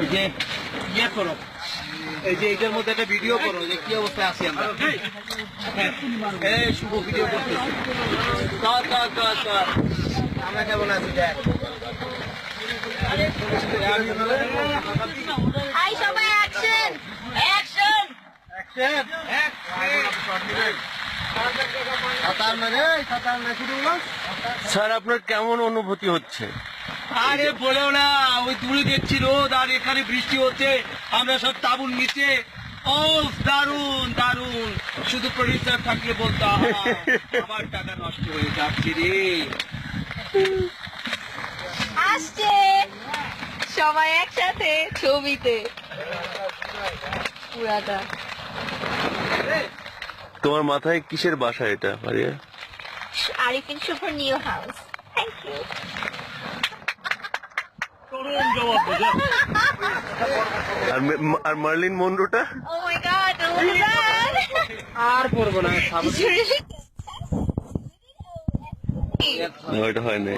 ওই যে ইয়ে করো, এই যে এটার মধ্যে একটা ভিডিও করো যে কি অবস্থায় আছি আমরা। এই শুভ ভিডিও করতেছি। আমরা কেমন আছি দেখ। হাই সবাই, অ্যাকশন অ্যাকশন স্যার আপনার কেমন অনুভূতি হচ্ছে? আরে বলেও না, ওই দূরে দেখছি রোদ আর এখানে বৃষ্টি হচ্ছে, আমরা সব তাঁবুর নিচে। ও দারুন দারুন, শুধু প্রডিউসার থাকলে বলতাম আমার টাকা নষ্ট হয়ে যাচ্ছে রে। আসছে সবাই একসাথে ছবিতে পুরাটা। তোমার মাথায় কিসের বাসা এটা মারিয়া? আরিফিন শুভর নিউ হাউস। Thank you. আর মার্লিন মনরোটা? ও মাই গড, আর পড়বো না। ওইটা হয় না।